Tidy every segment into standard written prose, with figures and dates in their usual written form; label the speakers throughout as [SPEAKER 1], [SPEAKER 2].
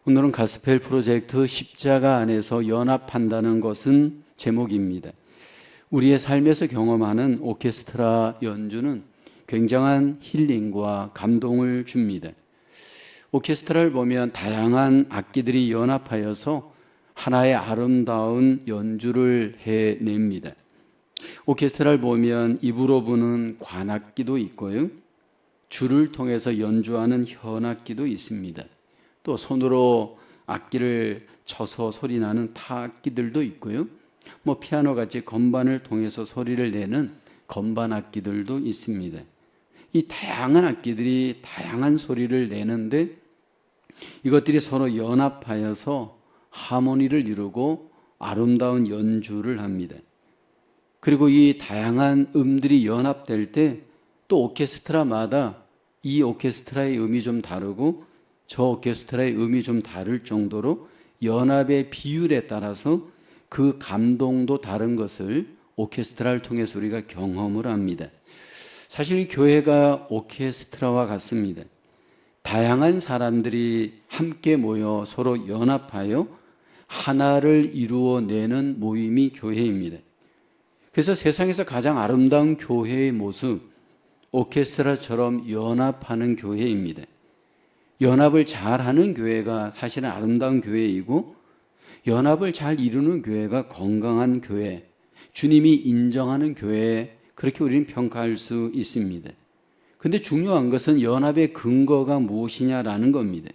[SPEAKER 1] 오늘은 가스펠 프로젝트 십자가 안에서 연합한다는 것은 제목입니다. 우리의 삶에서 경험하는 오케스트라 연주는 굉장한 힐링과 감동을 줍니다. 오케스트라를 보면 다양한 악기들이 연합하여서 하나의 아름다운 연주를 해냅니다. 오케스트라를 보면 입으로 부는 관악기도 있고요. 줄을 통해서 연주하는 현악기도 있습니다. 또 손으로 악기를 쳐서 소리나는 타악기들도 있고요. 피아노 같이 건반을 통해서 소리를 내는 건반 악기들도 있습니다. 이 다양한 악기들이 다양한 소리를 내는데 이것들이 서로 연합하여서 하모니를 이루고 아름다운 연주를 합니다. 그리고 이 다양한 음들이 연합될 때 또 오케스트라마다 이 오케스트라의 음이 좀 다르고 저 오케스트라의 음이 좀 다를 정도로 연합의 비율에 따라서 그 감동도 다른 것을 오케스트라를 통해서 우리가 경험을 합니다. 사실 이 교회가 오케스트라와 같습니다. 다양한 사람들이 함께 모여 서로 연합하여 하나를 이루어내는 모임이 교회입니다. 그래서 세상에서 가장 아름다운 교회의 모습, 오케스트라처럼 연합하는 교회입니다. 연합을 잘하는 교회가 사실은 아름다운 교회이고 연합을 잘 이루는 교회가 건강한 교회, 주님이 인정하는 교회, 그렇게 우리는 평가할 수 있습니다. 그런데 중요한 것은 연합의 근거가 무엇이냐라는 겁니다.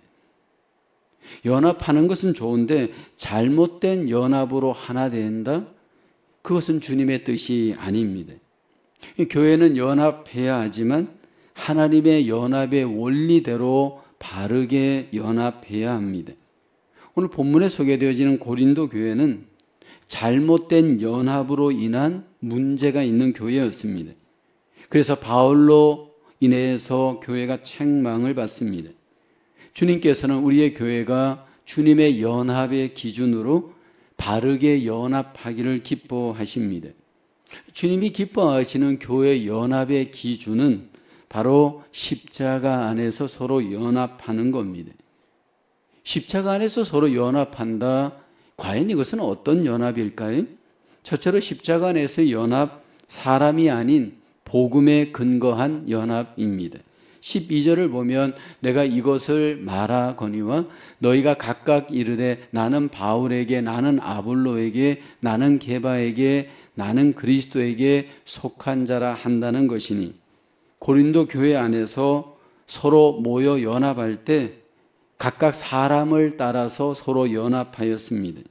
[SPEAKER 1] 연합하는 것은 좋은데 잘못된 연합으로 하나 된다? 그것은 주님의 뜻이 아닙니다. 교회는 연합해야 하지만 하나님의 연합의 원리대로 바르게 연합해야 합니다. 오늘 본문에 소개되어지는 고린도 교회는 잘못된 연합으로 인한 문제가 있는 교회였습니다. 그래서 바울로 인해서 교회가 책망을 받습니다. 주님께서는 우리의 교회가 주님의 연합의 기준으로 바르게 연합하기를 기뻐하십니다. 주님이 기뻐하시는 교회 연합의 기준은 바로 십자가 안에서 서로 연합하는 겁니다. 십자가 안에서 서로 연합한다. 과연 이것은 어떤 연합일까요? 첫째로 십자가 안에서 연합, 사람이 아닌 복음에 근거한 연합입니다. 12절을 보면 내가 이것을 말하거니와 너희가 각각 이르되 나는 바울에게, 나는 아볼로에게, 나는 게바에게, 나는 그리스도에게 속한 자라 한다는 것이니, 고린도 교회 안에서 서로 모여 연합할 때 각각 사람을 따라서 서로 연합하였습니다.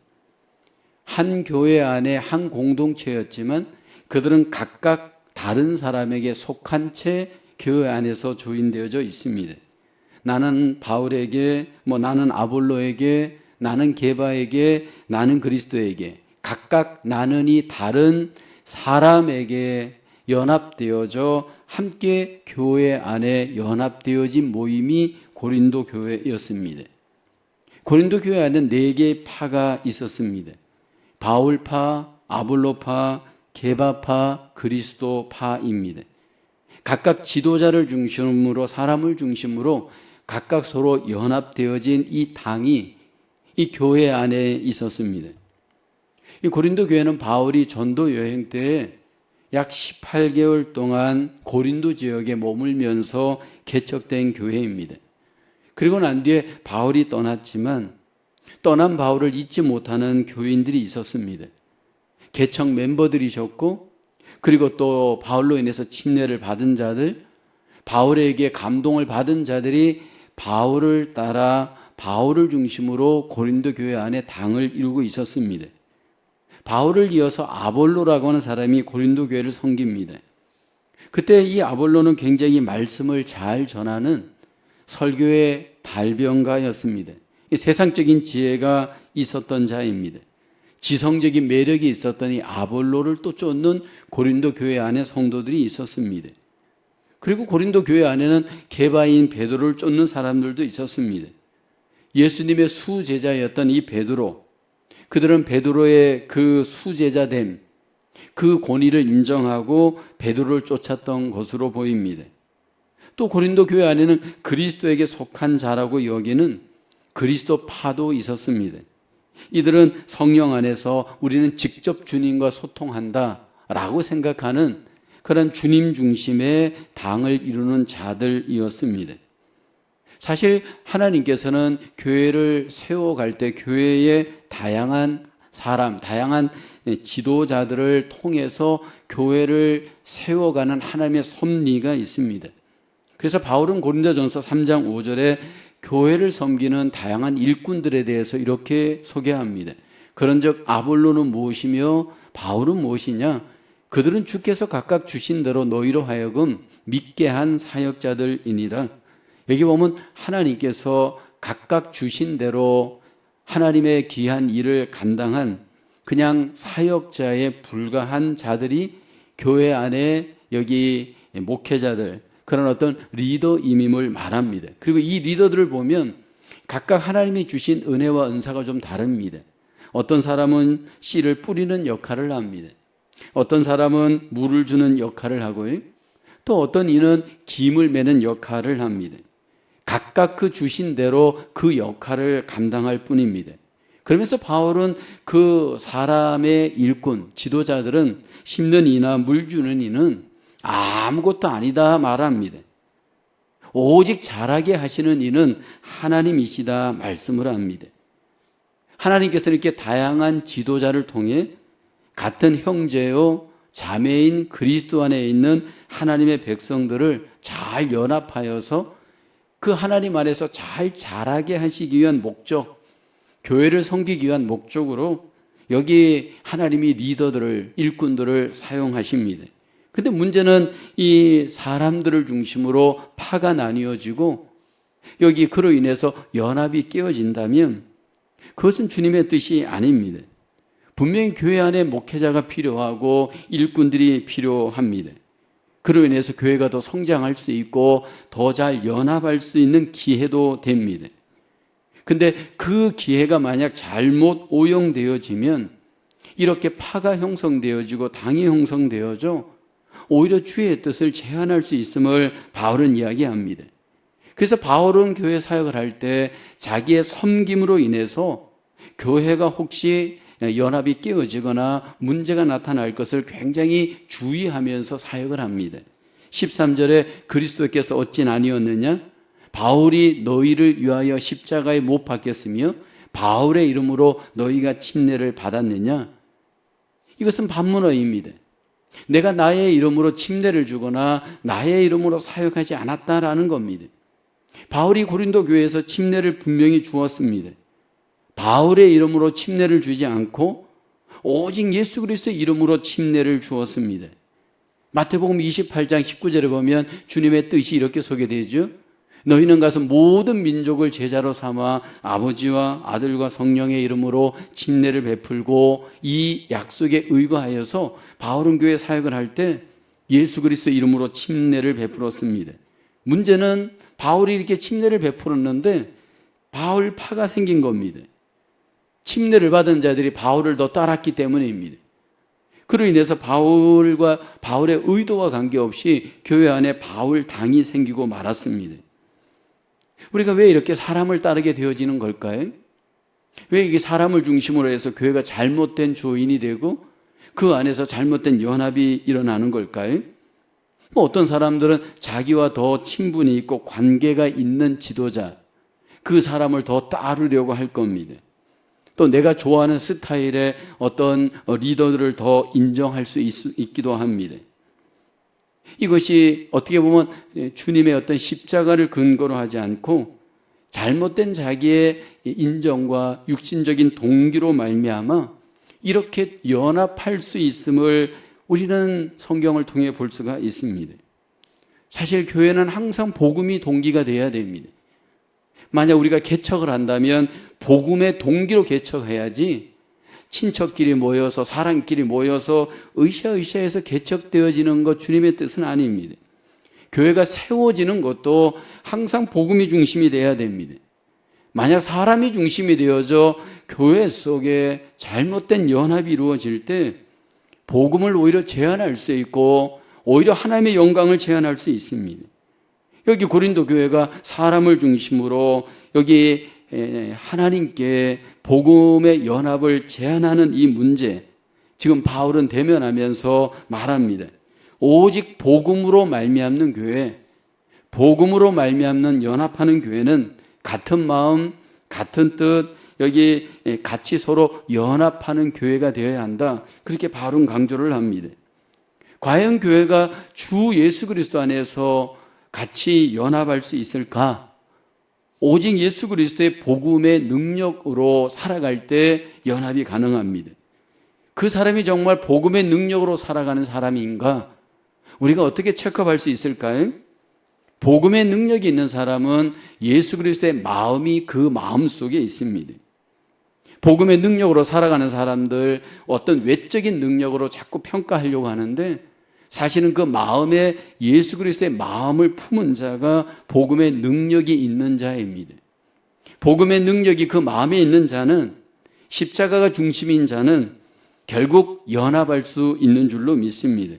[SPEAKER 1] 한 교회 안에 한 공동체였지만 그들은 각각 다른 사람에게 속한 채 교회 안에서 조인되어져 있습니다. 나는 바울에게, 나는 아볼로에게, 나는 게바에게, 나는 그리스도에게, 각각 나는이 다른 사람에게 연합되어져 함께 교회 안에 연합되어진 모임이 고린도 교회였습니다. 고린도 교회 안에 4개의 파가 있었습니다. 바울파, 아볼로파, 게바파, 그리스도파입니다. 각각 지도자를 중심으로, 사람을 중심으로 각각 서로 연합되어진 이 당이 이 교회 안에 있었습니다. 이 고린도 교회는 바울이 전도 여행 때에 약 18개월 동안 고린도 지역에 머물면서 개척된 교회입니다. 그리고 난 뒤에 바울이 떠났지만 떠난 바울을 잊지 못하는 교인들이 있었습니다. 개척 멤버들이셨고, 그리고 또 바울로 인해서 침례를 받은 자들, 바울에게 감동을 받은 자들이 바울을 따라 바울을 중심으로 고린도 교회 안에 당을 이루고 있었습니다. 바울을 이어서 아볼로라고 하는 사람이 고린도 교회를 섬깁니다. 그때 이 아볼로는 굉장히 말씀을 잘 전하는 설교의 달변가였습니다. 세상적인 지혜가 있었던 자입니다. 지성적인 매력이 있었던 이 아볼로를 또 쫓는 고린도 교회 안에 성도들이 있었습니다. 그리고 고린도 교회 안에는 게바인 베드로를 쫓는 사람들도 있었습니다. 예수님의 수제자였던 이 베드로, 그들은 베드로의 그 수제자됨, 그 권위를 인정하고 베드로를 쫓았던 것으로 보입니다. 또 고린도 교회 안에는 그리스도에게 속한 자라고 여기는 그리스도파도 있었습니다. 이들은 성령 안에서 우리는 직접 주님과 소통한다라고 생각하는 그런 주님 중심의 당을 이루는 자들이었습니다. 사실 하나님께서는 교회를 세워갈 때 교회의 다양한 사람, 다양한 지도자들을 통해서 교회를 세워가는 하나님의 섭리가 있습니다. 그래서 바울은 고린도전서 3장 5절에 교회를 섬기는 다양한 일꾼들에 대해서 이렇게 소개합니다. 그런즉 아볼로는 무엇이며 바울은 무엇이냐? 그들은 주께서 각각 주신 대로 너희로 하여금 믿게 한 사역자들이니라. 여기 보면 하나님께서 각각 주신 대로 하나님의 귀한 일을 감당한 그냥 사역자에 불과한 자들이 교회 안에 여기 목회자들, 그런 어떤 리더임임을 말합니다. 그리고 이 리더들을 보면 각각 하나님이 주신 은혜와 은사가 좀 다릅니다. 어떤 사람은 씨를 뿌리는 역할을 합니다. 어떤 사람은 물을 주는 역할을 하고요. 또 어떤 이는 김을 매는 역할을 합니다. 각각 그 주신 대로 그 역할을 감당할 뿐입니다. 그러면서 바울은 그 사람의 일꾼, 지도자들은 심는 이나 물 주는 이는 아무것도 아니다 말합니다. 오직 잘하게 하시는 이는 하나님이시다 말씀을 합니다. 하나님께서는 이렇게 다양한 지도자를 통해 같은 형제요 자매인 그리스도 안에 있는 하나님의 백성들을 잘 연합하여서 그 하나님 안에서 잘 자라게 하시기 위한 목적, 교회를 섬기기 위한 목적으로 여기 하나님이 리더들을, 일꾼들을 사용하십니다. 근데 문제는 이 사람들을 중심으로 파가 나뉘어지고 여기 그로 인해서 연합이 깨어진다면 그것은 주님의 뜻이 아닙니다. 분명히 교회 안에 목회자가 필요하고 일꾼들이 필요합니다. 그로 인해서 교회가 더 성장할 수 있고 더 잘 연합할 수 있는 기회도 됩니다. 근데 그 기회가 만약 잘못 오용되어지면 이렇게 파가 형성되어지고 당이 형성되어져 오히려 주의 뜻을 제한할 수 있음을 바울은 이야기합니다. 그래서 바울은 교회 사역을 할 때 자기의 섬김으로 인해서 교회가 혹시 연합이 깨어지거나 문제가 나타날 것을 굉장히 주의하면서 사역을 합니다. 13절에 그리스도께서 어찌 아니었느냐? 바울이 너희를 위하여 십자가에 못 박혔으며 바울의 이름으로 너희가 침례를 받았느냐? 이것은 반문어입니다. 내가 나의 이름으로 침례를 주거나 나의 이름으로 사역하지 않았다라는 겁니다. 바울이 고린도 교회에서 침례를 분명히 주었습니다. 바울의 이름으로 침례를 주지 않고 오직 예수 그리스도의 이름으로 침례를 주었습니다. 마태복음 28장 19절에 보면 주님의 뜻이 이렇게 소개되죠. 너희는 가서 모든 민족을 제자로 삼아 아버지와 아들과 성령의 이름으로 침례를 베풀고 이 약속에 의거하여서 바울은 교회 사역을 할 때 예수 그리스도 이름으로 침례를 베풀었습니다. 문제는 바울이 이렇게 침례를 베풀었는데 바울파가 생긴 겁니다. 침례를 받은 자들이 바울을 더 따랐기 때문입니다. 그로 인해서 바울과 바울의 의도와 관계없이 교회 안에 바울당이 생기고 말았습니다. 우리가 왜 이렇게 사람을 따르게 되어지는 걸까요? 왜 이게 사람을 중심으로 해서 교회가 잘못된 조인이 되고 그 안에서 잘못된 연합이 일어나는 걸까요? 어떤 사람들은 자기와 더 친분이 있고 관계가 있는 지도자, 그 사람을 더 따르려고 할 겁니다. 또 내가 좋아하는 스타일의 어떤 리더들을 더 인정할 수 있기도 합니다. 이것이 어떻게 보면 주님의 어떤 십자가를 근거로 하지 않고 잘못된 자기의 인정과 육신적인 동기로 말미암아 이렇게 연합할 수 있음을 우리는 성경을 통해 볼 수가 있습니다. 사실 교회는 항상 복음이 동기가 되어야 됩니다. 만약 우리가 개척을 한다면 복음의 동기로 개척해야지 친척끼리 모여서 사람끼리 모여서 으쌰으쌰해서 개척되어지는 것 주님의 뜻은 아닙니다. 교회가 세워지는 것도 항상 복음이 중심이 돼야 됩니다. 만약 사람이 중심이 되어져 교회 속에 잘못된 연합이 이루어질 때 복음을 오히려 제한할 수 있고 오히려 하나님의 영광을 제한할 수 있습니다. 여기 고린도 교회가 사람을 중심으로 여기 하나님께 복음의 연합을 제한하는 이 문제, 지금 바울은 대면하면서 말합니다. 오직 복음으로 말미암는 교회, 복음으로 말미암는 연합하는 교회는 같은 마음, 같은 뜻, 여기 같이 서로 연합하는 교회가 되어야 한다. 그렇게 바울은 강조를 합니다. 과연 교회가 주 예수 그리스도 안에서 같이 연합할 수 있을까? 오직 예수 그리스도의 복음의 능력으로 살아갈 때 연합이 가능합니다. 그 사람이 정말 복음의 능력으로 살아가는 사람인가? 우리가 어떻게 체크할 수 있을까요? 복음의 능력이 있는 사람은 예수 그리스도의 마음이 그 마음 속에 있습니다. 복음의 능력으로 살아가는 사람들, 어떤 외적인 능력으로 자꾸 평가하려고 하는데 사실은 그 마음에 예수 그리스도의 마음을 품은 자가 복음의 능력이 있는 자입니다. 복음의 능력이 그 마음에 있는 자는, 십자가가 중심인 자는 결국 연합할 수 있는 줄로 믿습니다.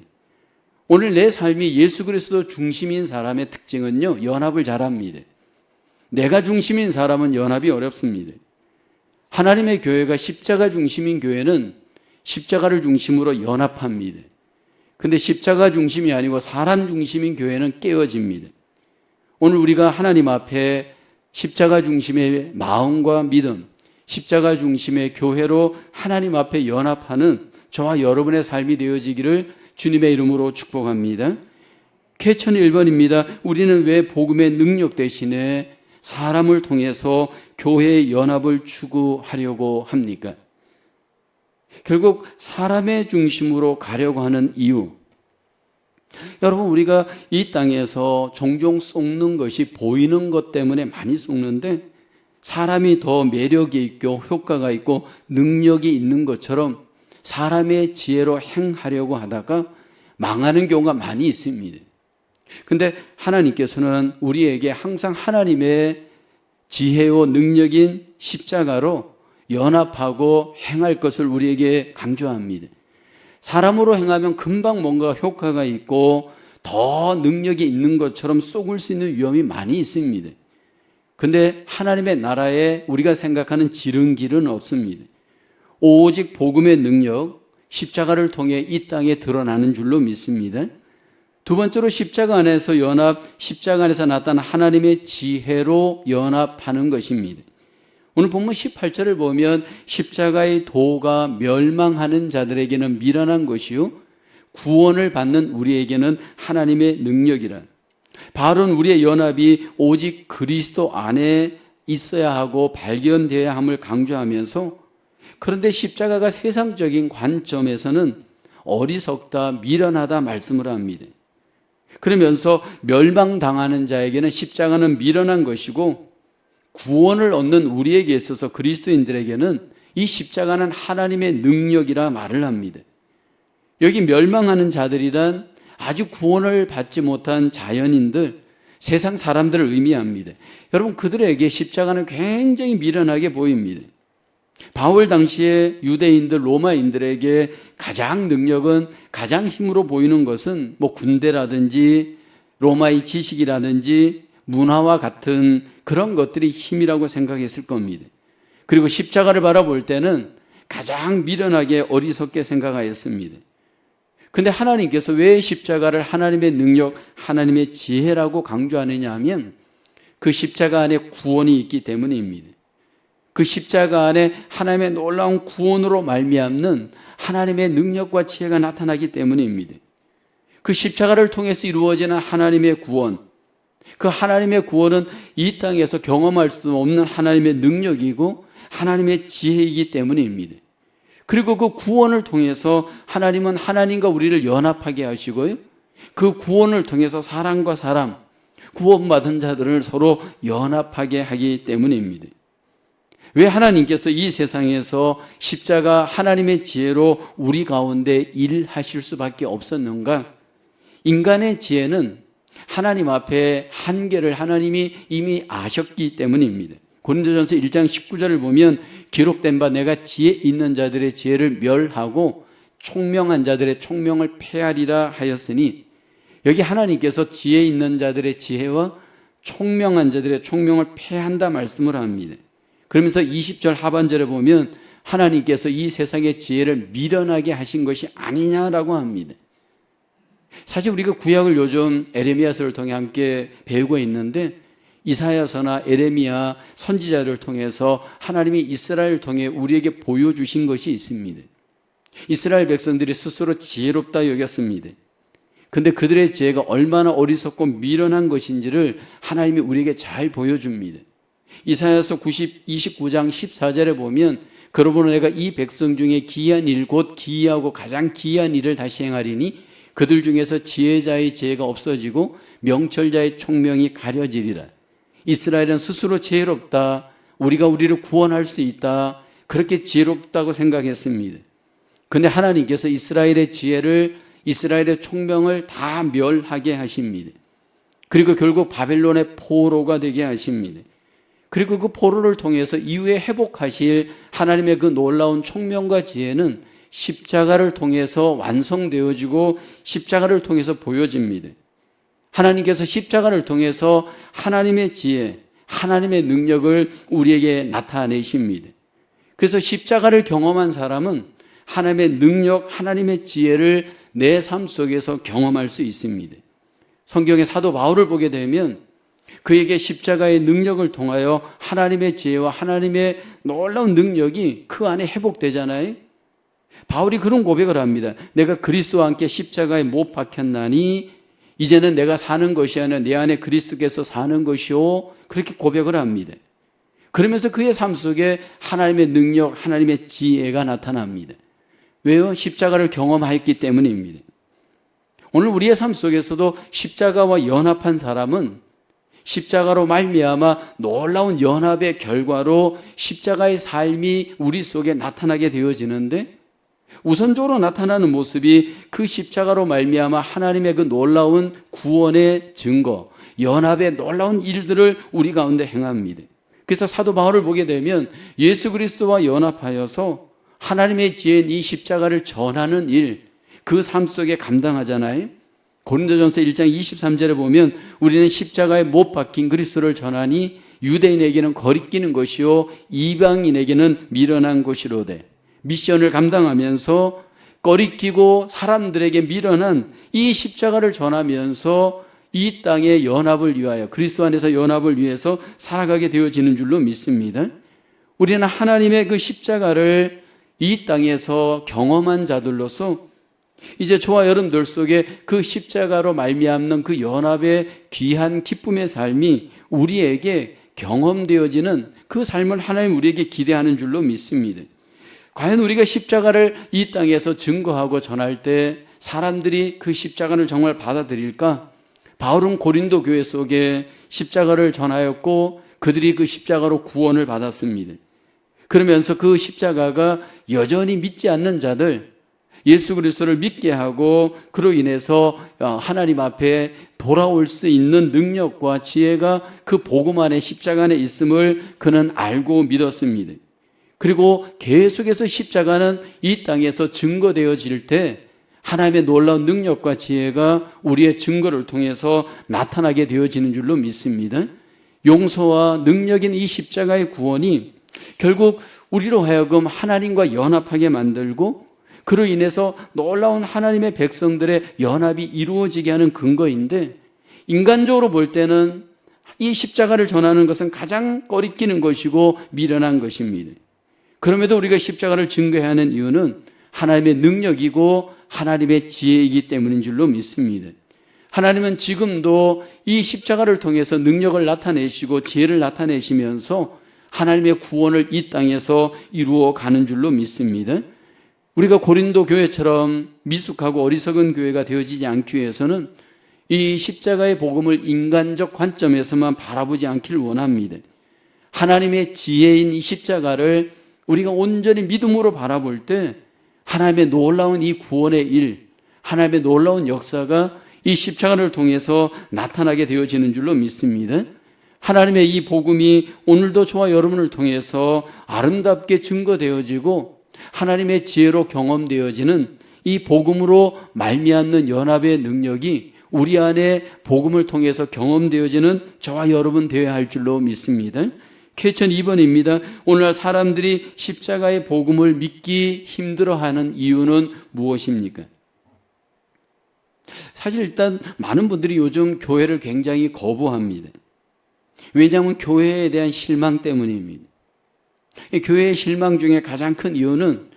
[SPEAKER 1] 오늘 내 삶이 예수 그리스도 중심인 사람의 특징은요, 연합을 잘합니다. 내가 중심인 사람은 연합이 어렵습니다. 하나님의 교회가 십자가 중심인 교회는 십자가를 중심으로 연합합니다. 근데 십자가 중심이 아니고 사람 중심인 교회는 깨어집니다. 오늘 우리가 하나님 앞에 십자가 중심의 마음과 믿음, 십자가 중심의 교회로 하나님 앞에 연합하는 저와 여러분의 삶이 되어지기를 주님의 이름으로 축복합니다. 퀘스천 1번입니다. 우리는 왜 복음의 능력 대신에 사람을 통해서 교회의 연합을 추구하려고 합니까? 결국 사람의 중심으로 가려고 하는 이유. 여러분, 우리가 이 땅에서 종종 속는 것이 보이는 것 때문에 많이 속는데, 사람이 더 매력이 있고 효과가 있고 능력이 있는 것처럼 사람의 지혜로 행하려고 하다가 망하는 경우가 많이 있습니다. 근데 하나님께서는 우리에게 항상 하나님의 지혜와 능력인 십자가로 연합하고 행할 것을 우리에게 강조합니다. 사람으로 행하면 금방 뭔가 효과가 있고 더 능력이 있는 것처럼 속을 수 있는 위험이 많이 있습니다. 근데 하나님의 나라에 우리가 생각하는 지름길은 없습니다. 오직 복음의 능력, 십자가를 통해 이 땅에 드러나는 줄로 믿습니다. 두 번째로 십자가 안에서 연합, 십자가 안에서 나타난 하나님의 지혜로 연합하는 것입니다. 오늘 본문 18절을 보면 십자가의 도가 멸망하는 자들에게는 미련한 것이요 구원을 받는 우리에게는 하나님의 능력이라. 바울은 우리의 연합이 오직 그리스도 안에 있어야 하고 발견되어야 함을 강조하면서, 그런데 십자가가 세상적인 관점에서는 어리석다, 미련하다 말씀을 합니다. 그러면서 멸망당하는 자에게는 십자가는 미련한 것이고 구원을 얻는 우리에게 있어서 그리스도인들에게는 이 십자가는 하나님의 능력이라 말을 합니다. 여기 멸망하는 자들이란 아주 구원을 받지 못한 자연인들, 세상 사람들을 의미합니다. 여러분, 그들에게 십자가는 굉장히 미련하게 보입니다. 바울 당시에 유대인들, 로마인들에게 가장 능력은, 가장 힘으로 보이는 것은 뭐 군대라든지 로마의 지식이라든지 문화와 같은 그런 것들이 힘이라고 생각했을 겁니다. 그리고 십자가를 바라볼 때는 가장 미련하게 어리석게 생각하였습니다. 근데 하나님께서 왜 십자가를 하나님의 능력, 하나님의 지혜라고 강조하느냐 하면 그 십자가 안에 구원이 있기 때문입니다. 그 십자가 안에 하나님의 놀라운 구원으로 말미암는 하나님의 능력과 지혜가 나타나기 때문입니다. 그 십자가를 통해서 이루어지는 하나님의 구원, 그 하나님의 구원은 이 땅에서 경험할 수 없는 하나님의 능력이고 하나님의 지혜이기 때문입니다. 그리고 그 구원을 통해서 하나님은 하나님과 우리를 연합하게 하시고요, 그 구원을 통해서 사람과 사람, 구원받은 자들을 서로 연합하게 하기 때문입니다. 왜 하나님께서 이 세상에서 십자가 하나님의 지혜로 우리 가운데 일하실 수밖에 없었는가? 인간의 지혜는 하나님 앞에 한계를 하나님이 이미 아셨기 때문입니다. 고린도전서 1장 19절을 보면 기록된 바 내가 지혜 있는 자들의 지혜를 멸하고 총명한 자들의 총명을 폐하리라 하였으니, 여기 하나님께서 지혜 있는 자들의 지혜와 총명한 자들의 총명을 폐한다 말씀을 합니다. 그러면서 20절 하반절에 보면 하나님께서 이 세상의 지혜를 미련하게 하신 것이 아니냐라고 합니다. 사실 우리가 구약을 요즘 에레미야서를 통해 함께 배우고 있는데 이사야서나 에레미야 선지자를 통해서 하나님이 이스라엘을 통해 우리에게 보여주신 것이 있습니다. 이스라엘 백성들이 스스로 지혜롭다 여겼습니다. 그런데 그들의 지혜가 얼마나 어리석고 미련한 것인지를 하나님이 우리에게 잘 보여줍니다. 이사야서 29장 14절에 보면 그러므로 내가 이 백성 중에 기이한 일 곧 기이하고 가장 기이한 일을 다시 행하리니 그들 중에서 지혜자의 지혜가 없어지고 명철자의 총명이 가려지리라. 이스라엘은 스스로 지혜롭다, 우리가 우리를 구원할 수 있다, 그렇게 지혜롭다고 생각했습니다. 그런데 하나님께서 이스라엘의 지혜를, 이스라엘의 총명을 다 멸하게 하십니다. 그리고 결국 바벨론의 포로가 되게 하십니다. 그리고 그 포로를 통해서 이후에 회복하실 하나님의 그 놀라운 총명과 지혜는 십자가를 통해서 완성되어지고 십자가를 통해서 보여집니다. 하나님께서 십자가를 통해서 하나님의 지혜, 하나님의 능력을 우리에게 나타내십니다. 그래서 십자가를 경험한 사람은 하나님의 능력, 하나님의 지혜를 내 삶 속에서 경험할 수 있습니다. 성경의 사도 바울을 보게 되면 그에게 십자가의 능력을 통하여 하나님의 지혜와 하나님의 놀라운 능력이 그 안에 회복되잖아요. 바울이 그런 고백을 합니다. 내가 그리스도와 함께 십자가에 못 박혔나니 이제는 내가 사는 것이 아니라 내 안에 그리스도께서 사는 것이요, 그렇게 고백을 합니다. 그러면서 그의 삶 속에 하나님의 능력, 하나님의 지혜가 나타납니다. 왜요? 십자가를 경험하였기 때문입니다. 오늘 우리의 삶 속에서도 십자가와 연합한 사람은 십자가로 말미암아 놀라운 연합의 결과로 십자가의 삶이 우리 속에 나타나게 되어지는데, 우선적으로 나타나는 모습이 그 십자가로 말미암아 하나님의 그 놀라운 구원의 증거, 연합의 놀라운 일들을 우리 가운데 행합니다. 그래서 사도 바울을 보게 되면 예수 그리스도와 연합하여서 하나님의 지혜인 이 십자가를 전하는 일, 그 삶 속에 감당하잖아요. 고린도전서 1장 23절에 보면 우리는 십자가에 못 박힌 그리스도를 전하니 유대인에게는 거리끼는 것이요 이방인에게는 미련한 것이로되. 미션을 감당하면서 거리끼고 사람들에게 미련한 이 십자가를 전하면서 이 땅의 연합을 위하여, 그리스도 안에서 연합을 위해서 살아가게 되어지는 줄로 믿습니다. 우리는 하나님의 그 십자가를 이 땅에서 경험한 자들로서 이제 저와 여러분들 속에 그 십자가로 말미암는 그 연합의 귀한 기쁨의 삶이 우리에게 경험되어지는 그 삶을 하나님 우리에게 기대하는 줄로 믿습니다. 과연 우리가 십자가를 이 땅에서 증거하고 전할 때 사람들이 그 십자가를 정말 받아들일까? 바울은 고린도 교회 속에 십자가를 전하였고 그들이 그 십자가로 구원을 받았습니다. 그러면서 그 십자가가 여전히 믿지 않는 자들, 예수 그리스도를 믿게 하고 그로 인해서 하나님 앞에 돌아올 수 있는 능력과 지혜가 그 복음 안에, 십자가 안에 있음을 그는 알고 믿었습니다. 그리고 계속해서 십자가는 이 땅에서 증거되어질 때 하나님의 놀라운 능력과 지혜가 우리의 증거를 통해서 나타나게 되어지는 줄로 믿습니다. 용서와 능력인 이 십자가의 구원이 결국 우리로 하여금 하나님과 연합하게 만들고 그로 인해서 놀라운 하나님의 백성들의 연합이 이루어지게 하는 근거인데, 인간적으로 볼 때는 이 십자가를 전하는 것은 가장 꺼리끼는 것이고 미련한 것입니다. 그럼에도 우리가 십자가를 증거해야 하는 이유는 하나님의 능력이고 하나님의 지혜이기 때문인 줄로 믿습니다. 하나님은 지금도 이 십자가를 통해서 능력을 나타내시고 지혜를 나타내시면서 하나님의 구원을 이 땅에서 이루어 가는 줄로 믿습니다. 우리가 고린도 교회처럼 미숙하고 어리석은 교회가 되어지지 않기 위해서는 이 십자가의 복음을 인간적 관점에서만 바라보지 않기를 원합니다. 하나님의 지혜인 이 십자가를 우리가 온전히 믿음으로 바라볼 때 하나님의 놀라운 이 구원의 일, 하나님의 놀라운 역사가 이 십자가를 통해서 나타나게 되어지는 줄로 믿습니다. 하나님의 이 복음이 오늘도 저와 여러분을 통해서 아름답게 증거되어지고 하나님의 지혜로 경험되어지는 이 복음으로 말미암는 연합의 능력이 우리 안에 복음을 통해서 경험되어지는 저와 여러분 되어야 할 줄로 믿습니다. 퀘스천 2번입니다. 오늘날 사람들이 십자가의 복음을 믿기 힘들어하는 이유는 무엇입니까? 사실 일단 많은 분들이 요즘 교회를 굉장히 거부합니다. 왜냐하면 교회에 대한 실망 때문입니다. 교회의 실망 중에 가장 큰 이유는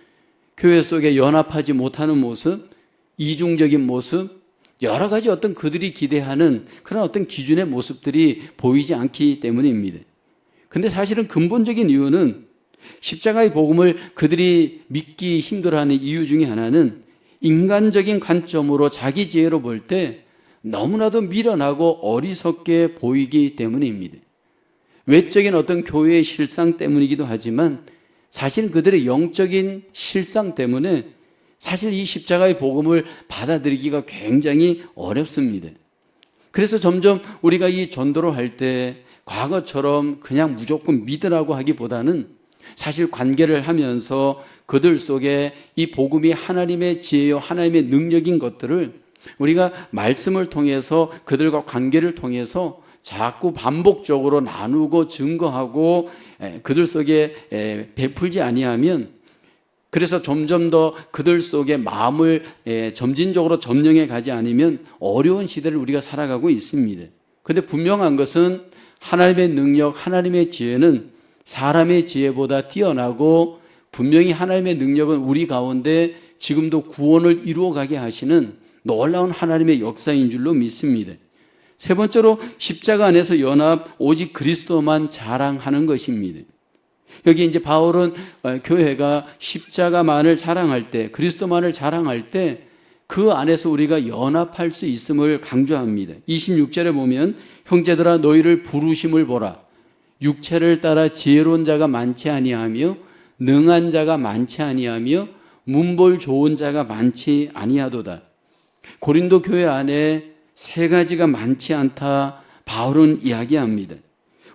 [SPEAKER 1] 교회 속에 연합하지 못하는 모습, 이중적인 모습, 여러 가지 어떤 그들이 기대하는 그런 어떤 기준의 모습들이 보이지 않기 때문입니다. 근데 사실은 근본적인 이유는 십자가의 복음을 그들이 믿기 힘들어하는 이유 중에 하나는 인간적인 관점으로 자기 지혜로 볼 때 너무나도 미련하고 어리석게 보이기 때문입니다. 외적인 어떤 교회의 실상 때문이기도 하지만 사실 그들의 영적인 실상 때문에 사실 이 십자가의 복음을 받아들이기가 굉장히 어렵습니다. 그래서 점점 우리가 이 전도를 할 때 과거처럼 그냥 무조건 믿으라고 하기보다는 사실 관계를 하면서 그들 속에 이 복음이 하나님의 지혜요 하나님의 능력인 것들을 우리가 말씀을 통해서 그들과 관계를 통해서 자꾸 반복적으로 나누고 증거하고 그들 속에 베풀지 아니하면, 그래서 점점 더 그들 속에 마음을 점진적으로 점령해 가지 않으면 어려운 시대를 우리가 살아가고 있습니다. 그런데 분명한 것은 하나님의 능력, 하나님의 지혜는 사람의 지혜보다 뛰어나고 분명히 하나님의 능력은 우리 가운데 지금도 구원을 이루어가게 하시는 놀라운 하나님의 역사인 줄로 믿습니다. 세 번째로 십자가 안에서 연합, 오직 그리스도만 자랑하는 것입니다. 여기 이제 바울은 교회가 십자가만을 자랑할 때, 그리스도만을 자랑할 때 그 안에서 우리가 연합할 수 있음을 강조합니다. 26절에 보면 형제들아 너희를 부르심을 보라. 육체를 따라 지혜로운 자가 많지 아니하며 능한 자가 많지 아니하며 문볼 좋은 자가 많지 아니하도다. 고린도 교회 안에 세 가지가 많지 않다 바울은 이야기합니다.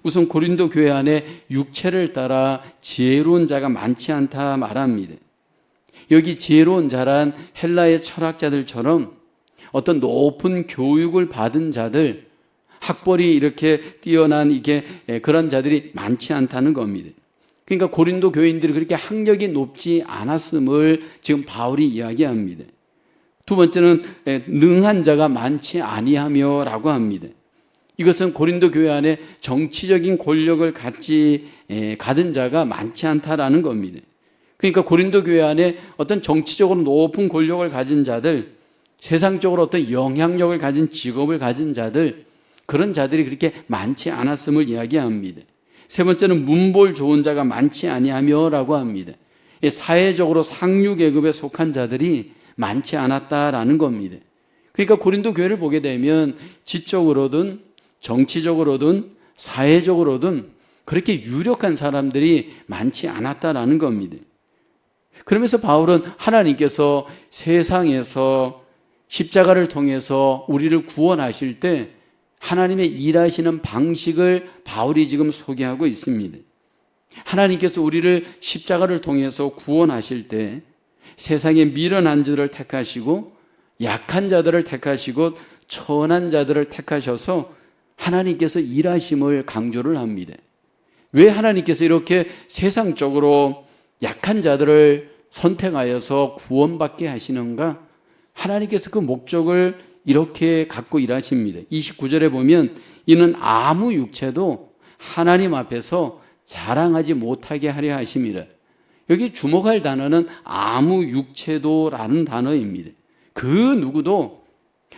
[SPEAKER 1] 우선 고린도 교회 안에 육체를 따라 지혜로운 자가 많지 않다 말합니다. 여기 지혜로운 자란 헬라의 철학자들처럼 어떤 높은 교육을 받은 자들, 학벌이 이렇게 뛰어난 그런 자들이 많지 않다는 겁니다. 그러니까 고린도 교인들이 그렇게 학력이 높지 않았음을 지금 바울이 이야기합니다. 두 번째는 능한 자가 많지 아니하며 라고 합니다. 이것은 고린도 교회 안에 정치적인 권력을 가진 자가 많지 않다라는 겁니다. 그러니까 고린도 교회 안에 어떤 정치적으로 높은 권력을 가진 자들, 세상적으로 어떤 영향력을 가진 직업을 가진 자들, 그런 자들이 그렇게 많지 않았음을 이야기합니다. 세 번째는 문볼 좋은 자가 많지 아니하며 라고 합니다. 사회적으로 상류 계급에 속한 자들이 많지 않았다라는 겁니다. 그러니까 고린도 교회를 보게 되면 지적으로든 정치적으로든 사회적으로든 그렇게 유력한 사람들이 많지 않았다라는 겁니다. 그러면서 바울은 하나님께서 세상에서 십자가를 통해서 우리를 구원하실 때 하나님의 일하시는 방식을 바울이 지금 소개하고 있습니다. 하나님께서 우리를 십자가를 통해서 구원하실 때 세상의 미련한 자들을 택하시고 약한 자들을 택하시고 천한 자들을 택하셔서 하나님께서 일하심을 강조를 합니다. 왜 하나님께서 이렇게 세상적으로 약한 자들을 선택하여서 구원받게 하시는가? 하나님께서 그 목적을 이렇게 갖고 일하십니다. 29절에 보면 이는 아무 육체도 하나님 앞에서 자랑하지 못하게 하려 하심이라. 여기 주목할 단어는 아무 육체도라는 단어입니다. 그 누구도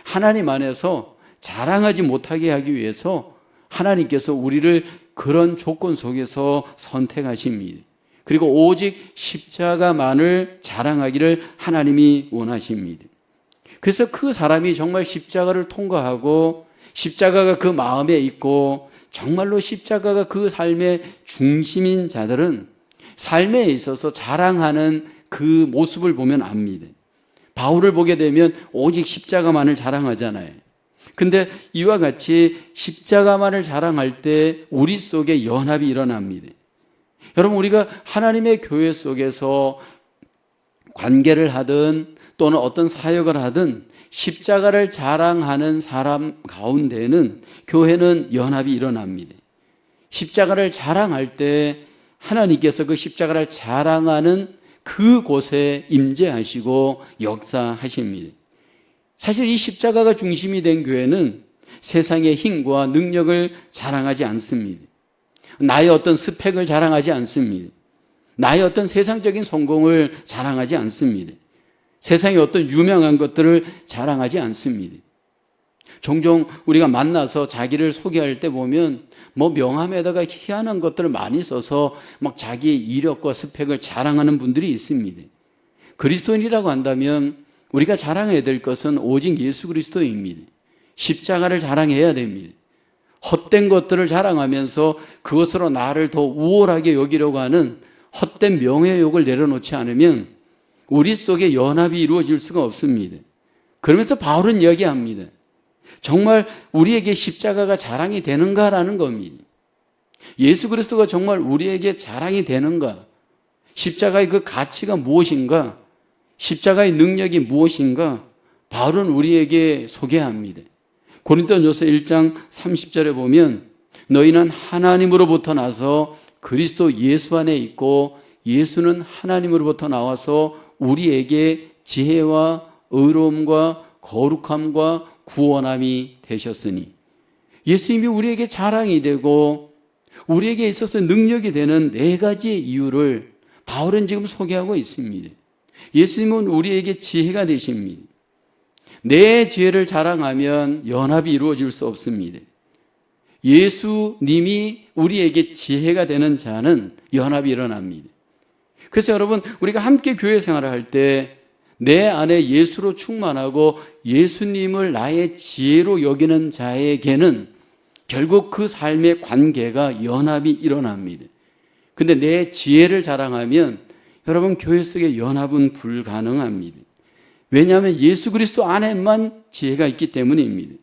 [SPEAKER 1] 하나님 안에서 자랑하지 못하게 하기 위해서 하나님께서 우리를 그런 조건 속에서 선택하십니다. 그리고 오직 십자가만을 자랑하기를 하나님이 원하십니다. 그래서 그 사람이 정말 십자가를 통과하고 십자가가 그 마음에 있고 정말로 십자가가 그 삶의 중심인 자들은 삶에 있어서 자랑하는 그 모습을 보면 압니다. 바울을 보게 되면 오직 십자가만을 자랑하잖아요. 근데 이와 같이 십자가만을 자랑할 때 우리 속에 연합이 일어납니다. 여러분, 우리가 하나님의 교회 속에서 관계를 하든 또는 어떤 사역을 하든 십자가를 자랑하는 사람 가운데는 교회는 연합이 일어납니다. 십자가를 자랑할 때 하나님께서 그 십자가를 자랑하는 그곳에 임재하시고 역사하십니다. 사실 이 십자가가 중심이 된 교회는 세상의 힘과 능력을 자랑하지 않습니다. 나의 어떤 스펙을 자랑하지 않습니다. 나의 어떤 세상적인 성공을 자랑하지 않습니다. 세상의 어떤 유명한 것들을 자랑하지 않습니다. 종종 우리가 만나서 자기를 소개할 때 보면 뭐 명함에다가 희한한 것들을 많이 써서 막 자기의 이력과 스펙을 자랑하는 분들이 있습니다. 그리스도인이라고 한다면 우리가 자랑해야 될 것은 오직 예수 그리스도입니다. 십자가를 자랑해야 됩니다. 헛된 것들을 자랑하면서 그것으로 나를 더 우월하게 여기려고 하는 헛된 명예욕을 내려놓지 않으면 우리 속에 연합이 이루어질 수가 없습니다. 그러면서 바울은 이야기합니다. 정말 우리에게 십자가가 자랑이 되는가라는 겁니다. 예수 그리스도가 정말 우리에게 자랑이 되는가? 십자가의 그 가치가 무엇인가? 십자가의 능력이 무엇인가? 바울은 우리에게 소개합니다. 고린도전서 1장 30절에 보면 너희는 하나님으로부터 나서 그리스도 예수 안에 있고 예수는 하나님으로부터 나와서 우리에게 지혜와 의로움과 거룩함과 구원함이 되셨으니 예수님이 우리에게 자랑이 되고 우리에게 있어서 능력이 되는 네 가지의 이유를 바울은 지금 소개하고 있습니다. 예수님은 우리에게 지혜가 되십니다. 내 지혜를 자랑하면 연합이 이루어질 수 없습니다. 예수님이 우리에게 지혜가 되는 자는 연합이 일어납니다. 그래서 여러분, 우리가 함께 교회 생활을 할 때 내 안에 예수로 충만하고 예수님을 나의 지혜로 여기는 자에게는 결국 그 삶의 관계가 연합이 일어납니다. 근데 내 지혜를 자랑하면 여러분, 교회 속의 연합은 불가능합니다. 왜냐하면 예수 그리스도 안에만 지혜가 있기 때문입니다.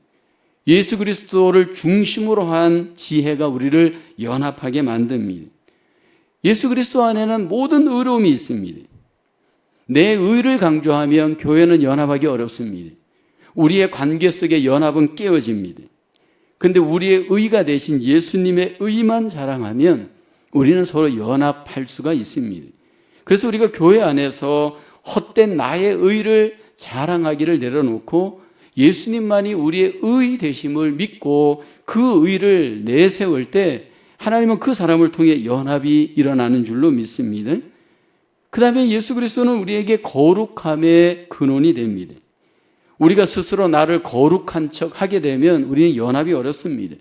[SPEAKER 1] 예수 그리스도를 중심으로 한 지혜가 우리를 연합하게 만듭니다. 예수 그리스도 안에는 모든 의로움이 있습니다. 내 의를 강조하면 교회는 연합하기 어렵습니다. 우리의 관계 속의 연합은 깨어집니다. 그런데 우리의 의가 되신 예수님의 의만 자랑하면 우리는 서로 연합할 수가 있습니다. 그래서 우리가 교회 안에서 헛된 나의 의를 자랑하기를 내려놓고 예수님만이 우리의 의 되심을 믿고 그 의를 내세울 때 하나님은 그 사람을 통해 연합이 일어나는 줄로 믿습니다. 그 다음에 예수 그리스도는 우리에게 거룩함의 근원이 됩니다. 우리가 스스로 나를 거룩한 척 하게 되면 우리는 연합이 어렵습니다.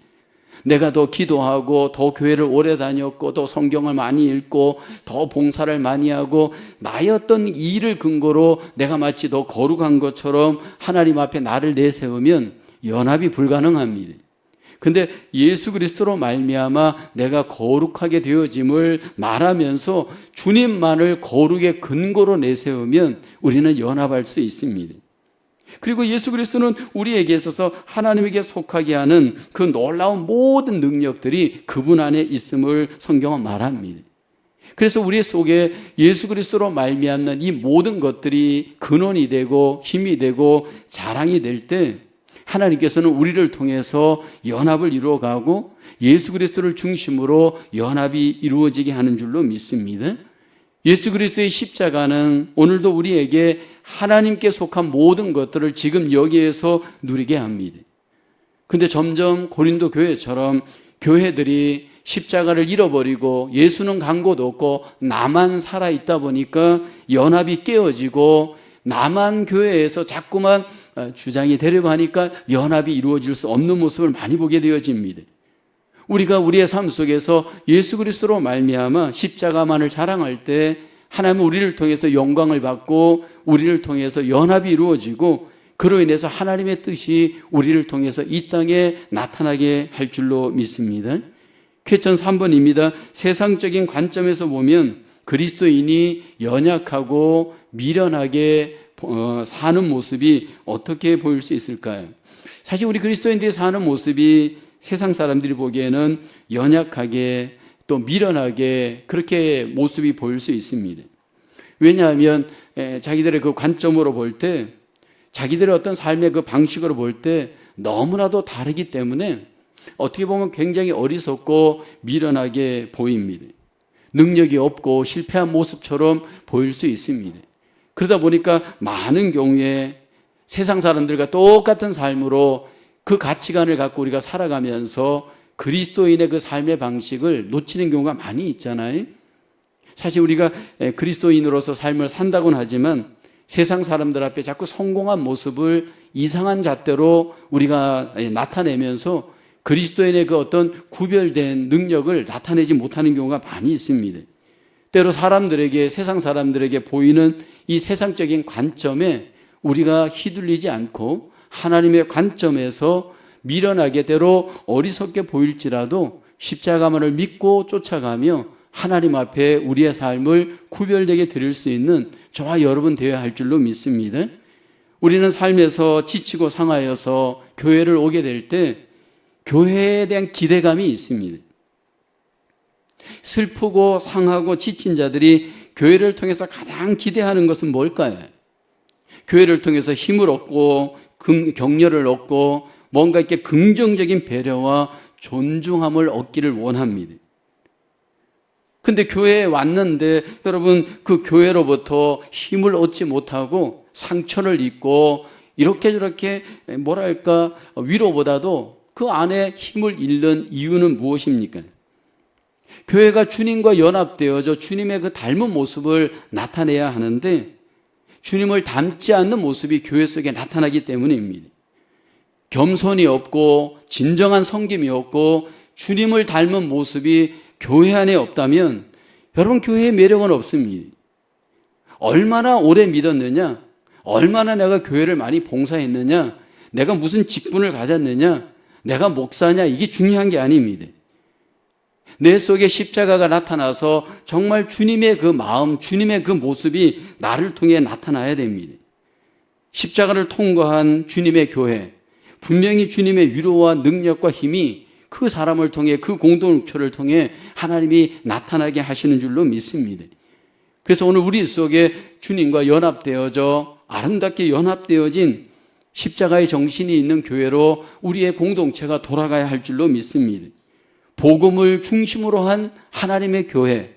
[SPEAKER 1] 내가 더 기도하고 더 교회를 오래 다녔고 더 성경을 많이 읽고 더 봉사를 많이 하고 나의 어떤 일을 근거로 내가 마치 더 거룩한 것처럼 하나님 앞에 나를 내세우면 연합이 불가능합니다. 근데 예수 그리스도로 말미암아 내가 거룩하게 되어짐을 말하면서 주님만을 거룩의 근거로 내세우면 우리는 연합할 수 있습니다. 그리고 예수 그리스도는 우리에게 있어서 하나님에게 속하게 하는 그 놀라운 모든 능력들이 그분 안에 있음을 성경은 말합니다. 그래서 우리 속에 예수 그리스도로 말미암는 이 모든 것들이 근원이 되고 힘이 되고 자랑이 될 때 하나님께서는 우리를 통해서 연합을 이루어가고 예수 그리스도를 중심으로 연합이 이루어지게 하는 줄로 믿습니다. 예수 그리스도의 십자가는 오늘도 우리에게 하나님께 속한 모든 것들을 지금 여기에서 누리게 합니다. 근데 점점 고린도 교회처럼 교회들이 십자가를 잃어버리고 예수는 간 곳 없고 나만 살아있다 보니까 연합이 깨어지고 나만 교회에서 자꾸만 주장이 되려고 하니까 연합이 이루어질 수 없는 모습을 많이 보게 되어집니다. 우리가 우리의 삶 속에서 예수 그리스도로 말미암아 십자가만을 자랑할 때 하나님은 우리를 통해서 영광을 받고 우리를 통해서 연합이 이루어지고 그로 인해서 하나님의 뜻이 우리를 통해서 이 땅에 나타나게 할 줄로 믿습니다. 쾌천 3번입니다. 세상적인 관점에서 보면 그리스도인이 연약하고 미련하게 사는 모습이 어떻게 보일 수 있을까요? 사실 우리 그리스도인들이 사는 모습이 세상 사람들이 보기에는 연약하게 또 미련하게 그렇게 모습이 보일 수 있습니다. 왜냐하면 자기들의 그 관점으로 볼 때 자기들의 어떤 삶의 그 방식으로 볼 때 너무나도 다르기 때문에 어떻게 보면 굉장히 어리석고 미련하게 보입니다. 능력이 없고 실패한 모습처럼 보일 수 있습니다. 그러다 보니까 많은 경우에 세상 사람들과 똑같은 삶으로 그 가치관을 갖고 우리가 살아가면서 그리스도인의 그 삶의 방식을 놓치는 경우가 많이 있잖아요. 사실 우리가 그리스도인으로서 삶을 산다고는 하지만 세상 사람들 앞에 자꾸 성공한 모습을 이상한 잣대로 우리가 나타내면서 그리스도인의 그 어떤 구별된 능력을 나타내지 못하는 경우가 많이 있습니다. 때로 사람들에게, 세상 사람들에게 보이는 이 세상적인 관점에 우리가 휘둘리지 않고 하나님의 관점에서 미련하게 때로 어리석게 보일지라도 십자가만을 믿고 쫓아가며 하나님 앞에 우리의 삶을 구별되게 드릴 수 있는 저와 여러분 되어야 할 줄로 믿습니다. 우리는 삶에서 지치고 상하여서 교회를 오게 될 때 교회에 대한 기대감이 있습니다. 슬프고 상하고 지친 자들이 교회를 통해서 가장 기대하는 것은 뭘까요? 교회를 통해서 힘을 얻고 격려를 얻고 뭔가 이렇게 긍정적인 배려와 존중함을 얻기를 원합니다. 근데 교회에 왔는데 여러분 그 교회로부터 힘을 얻지 못하고 상처를 입고 이렇게 저렇게 뭐랄까 위로보다도 그 안에 힘을 잃는 이유는 무엇입니까? 교회가 주님과 연합되어져 주님의 그 닮은 모습을 나타내야 하는데 주님을 닮지 않는 모습이 교회 속에 나타나기 때문입니다. 겸손이 없고 진정한 섬김이 없고 주님을 닮은 모습이 교회 안에 없다면 여러분 교회의 매력은 없습니다. 얼마나 오래 믿었느냐, 얼마나 내가 교회를 많이 봉사했느냐, 내가 무슨 직분을 가졌느냐, 내가 목사냐, 이게 중요한 게 아닙니다. 내 속에 십자가가 나타나서 정말 주님의 그 마음, 주님의 그 모습이 나를 통해 나타나야 됩니다. 십자가를 통과한 주님의 교회, 분명히 주님의 위로와 능력과 힘이 그 사람을 통해, 그 공동체를 통해 하나님이 나타나게 하시는 줄로 믿습니다. 그래서 오늘 우리 속에 주님과 연합되어져 아름답게 연합되어진 십자가의 정신이 있는 교회로 우리의 공동체가 돌아가야 할 줄로 믿습니다. 복음을 중심으로 한 하나님의 교회,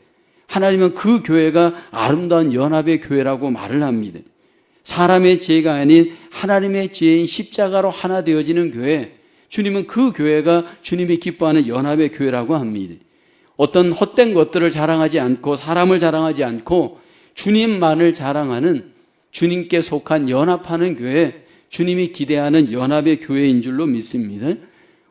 [SPEAKER 1] 하나님은 그 교회가 아름다운 연합의 교회라고 말을 합니다. 사람의 지혜가 아닌 하나님의 지혜인 십자가로 하나 되어지는 교회, 주님은 그 교회가 주님이 기뻐하는 연합의 교회라고 합니다. 어떤 헛된 것들을 자랑하지 않고 사람을 자랑하지 않고 주님만을 자랑하는 주님께 속한 연합하는 교회, 주님이 기대하는 연합의 교회인 줄로 믿습니다.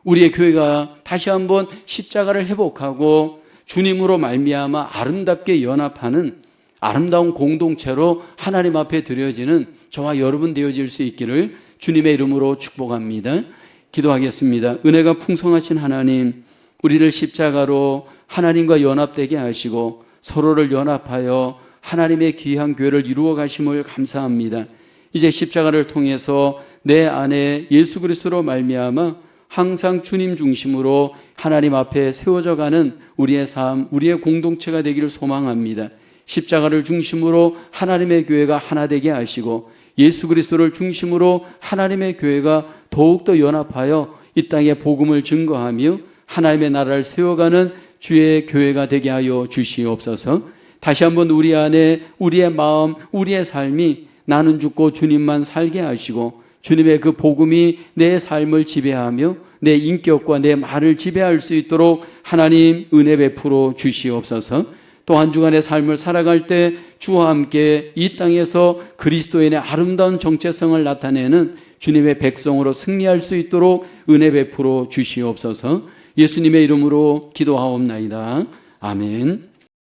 [SPEAKER 1] 우리의 교회가 다시 한번 십자가를 회복하고 주님으로 말미암아 아름답게 연합하는 아름다운 공동체로 하나님 앞에 드려지는 저와 여러분 되어질 수 있기를 주님의 이름으로 축복합니다. 기도하겠습니다. 은혜가 풍성하신 하나님, 우리를 십자가로 하나님과 연합되게 하시고 서로를 연합하여 하나님의 귀한 교회를 이루어 가심을 감사합니다. 이제 십자가를 통해서 내 안에 예수 그리스도로 말미암아 항상 주님 중심으로 하나님 앞에 세워져 가는 우리의 삶, 우리의 공동체가 되기를 소망합니다. 십자가를 중심으로 하나님의 교회가 하나 되게 하시고 예수 그리스도를 중심으로 하나님의 교회가 더욱더 연합하여 이 땅에 복음을 증거하며 하나님의 나라를 세워가는 주의 교회가 되게 하여 주시옵소서. 다시 한번 우리 안에 우리의 마음, 우리의 삶이 나는 죽고 주님만 살게 하시고 주님의 그 복음이 내 삶을 지배하며 내 인격과 내 말을 지배할 수 있도록 하나님 은혜 베풀어 주시옵소서. 또 한 주간의 삶을 살아갈 때 주와 함께 이 땅에서 그리스도인의 아름다운 정체성을 나타내는 주님의 백성으로 승리할 수 있도록 은혜 베풀어 주시옵소서. 예수님의 이름으로 기도하옵나이다. 아멘.